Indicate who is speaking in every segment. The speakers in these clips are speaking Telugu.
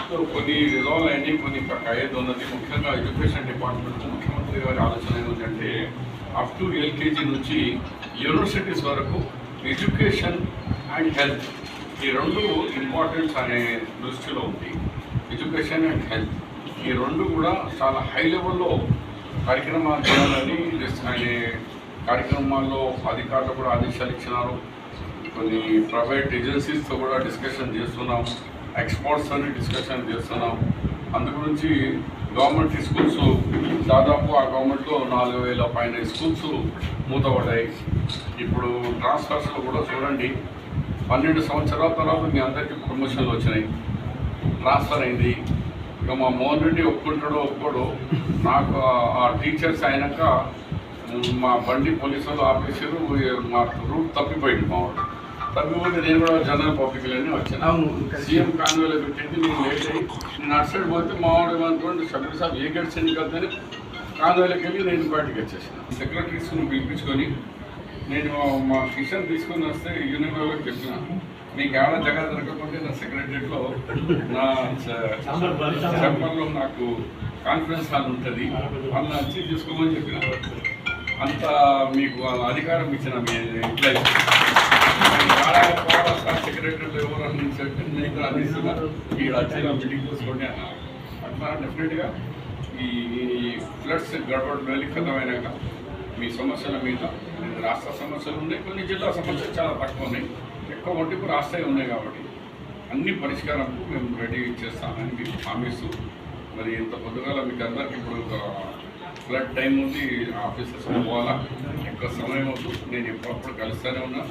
Speaker 1: కొన్ని రిజాల్వ్ అయ్యి కొన్ని అయ్యేది ఉన్నది. ముఖ్యంగా ఎడ్యుకేషన్ డిపార్ట్మెంట్ ముఖ్యమంత్రి గారి ఆలోచన ఏమిటంటే అప్ టు ఎల్కేజీ నుంచి యూనివర్సిటీస్ వరకు ఎడ్యుకేషన్ అండ్ హెల్త్ ఈ రెండు ఇంపార్టెన్స్ అనే దృష్టిలో ఉంది. ఎడ్యుకేషన్ అండ్ హెల్త్ ఈ రెండు కూడా చాలా హై లెవెల్లో కార్యక్రమాలు చేయాలని అనే కార్యక్రమాల్లో అధికారులు కూడా ఆదేశాలు ఇచ్చినారు. కొన్ని ప్రైవేట్ ఏజెన్సీస్తో కూడా డిస్కషన్ చేస్తున్నాం, ఎక్స్పర్ట్స్ అని డిస్కషన్ చేస్తున్నాం. అందు గురించి గవర్నమెంట్ స్కూల్స్ దాదాపు ఆ గవర్నమెంట్లో 4,000 పైన స్కూల్స్ మూతపడ్డాయి. ఇప్పుడు ట్రాన్స్ఫర్స్లో కూడా చూడండి, 12 సంవత్సరాల తర్వాత మీ అందరికీ ప్రమోషన్లు వచ్చినాయి, ట్రాన్స్ఫర్ అయింది. ఇక మా మోహన్ రెడ్డి ఒప్పుకుంటాడో ఒప్పుకోడో, నాకు ఆ టీచర్స్ అయినాక మా బండి పోలీసులు ఆఫీసరు మా రూట్ తప్పిపోయింది. మా వాడు తప్పిపోతే నేను కూడా జనరల్ పబ్లిక్లోనే వచ్చాను. సీఎం కాన్వేలో పెట్టింది, నేను లేట్ అయ్యి నేను అటు సైడ్ పోతే మా వాడు ఏమనుకోండి షబీర్ సాబ్ ఏ గేట్స్ ఎన్ని కలుతాని కాన్వేలోకి వెళ్ళి నేను బయటకు వచ్చేసాను. సెక్రటరీస్ని పిలిపించుకొని నేను మా కిషన్ తీసుకొని వస్తే యూనియన్ వాళ్ళకి చెప్పిన, మీకు ఏడ జగ దొరకకపోతే నా సెక్రటరీలో నా చెప్పల్లో నాకు కాన్ఫరెన్స్ హాల్ ఉంటుంది, వాళ్ళని వచ్చి తీసుకోమని చెప్పిన. అంత మీకు వాళ్ళ అధికారం ఇచ్చిన మీ ఇంట్లో సెక్రటరీలో ఎవరు నుంచి నేను అందిస్తున్నా, ఈ వచ్చి మీటింగ్ చూసుకోండి అన్నారు. అట్లా డెఫినెట్గా ఈ ఫ్లడ్స్ గడపడం వెళ్ళికతమైనాక మీ సమస్యల మీద రాష్ట్ర సమస్యలు ఉన్నాయి, కొన్ని జిల్లా సమస్యలు చాలా తక్కువ ఉన్నాయి, ఎక్కువ మట్టుకు రాష్ట్రాలు ఉన్నాయి. కాబట్టి అన్ని పరిష్కారాలకు మేము రెడీ చేస్తామని మీకు హామీస్తూ, మరి ఇంత పొద్దుగాల మీకు అందరికీ ఇప్పుడు ఫ్లడ్ టైం ఉంది, ఆఫీసర్స్ పోవాలా, ఎక్కువ సమయం అవుతుంది. నేను ఎప్పుడప్పుడు కలుస్తూనే ఉన్నా.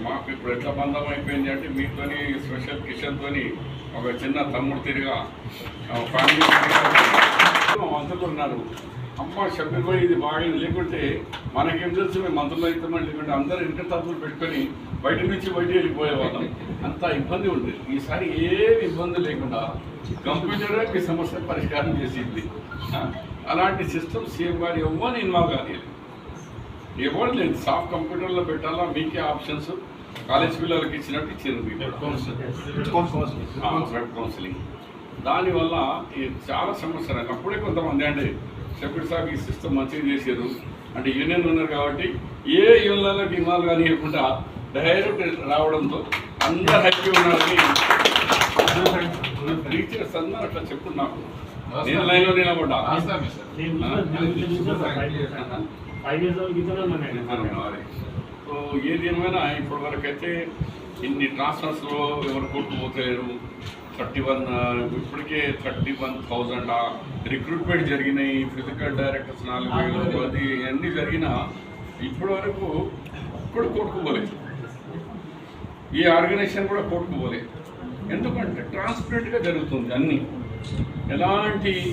Speaker 1: మాకు ఇప్పుడు ఎట్లా బంధం అయిపోయింది అంటే మీతోని స్పెషల్ కిషన్తో ఒక చిన్న తమ్ముడు తిరిగా ఫ్యామిలీ మంత్రులు ఉన్నారు. అమ్మ షబీర్ భాయ్ ఇది బాగా లేకుంటే మనకేం తెలుసు, మేము మంత్రులు అవుతామని, లేకుంటే అందరూ ఇంటి తప్పులు పెట్టుకొని బయట నుంచి వెళ్ళిపోయేవాళ్ళం. అంత ఇబ్బంది ఉంది. ఈసారి ఏ ఇబ్బంది లేకుండా కంప్యూటరే మీ సమస్య పరిష్కారం చేసింది. అలాంటి సిస్టమ్ సీఎం గారు ఎవరు ఇన్వాల్వ్ కానీ ఎవరు లేదు. సాఫ్ట్ కంప్యూటర్లో పెట్టాలా, మీకే ఆప్షన్స్ కాలేజ్ పిల్లలకి ఇచ్చినట్టు ఇచ్చింది వెబ్ కౌన్సిలింగ్. దానివల్ల చాలా సమస్యలు. అప్పుడే కొంతమంది అంటే షబీర్ సాబ్ ఈ సిస్టమ్ మంచిగా చేశారు అంటే యూనియన్ ఉన్నారు కాబట్టి ఏ యూనియన్లకు ఇన్వాల్వ్ కానివ్వకుండా డైరెక్ట్ రావడంతో అందరు హ్యాపీ ఉన్నారని టీచర్స్ అందరూ అట్లా చెప్పు. నాకు నేను లైన్లో నిలబడ్డా. సో ఏది ఏమైనా ఇప్పటి వరకు అయితే ఇన్ని ట్రాన్స్ఫర్స్లో ఎవరు కొట్టుకుపోతారు. 31 ఇప్పటికే 31,000 రిక్రూట్మెంట్ జరిగినాయి. ఫిజికల్ డైరెక్టర్స్ 4,000 అది అన్నీ జరిగినా ఇప్పటి వరకు ఇప్పుడు కొట్టుకోలేదు. ఈ ఆర్గనైజేషన్ కూడా కొట్టుకోలేదు. ఎందుకంటే ట్రాన్స్పరెంట్గా జరుగుతుంది అన్నీ, ఎలాంటి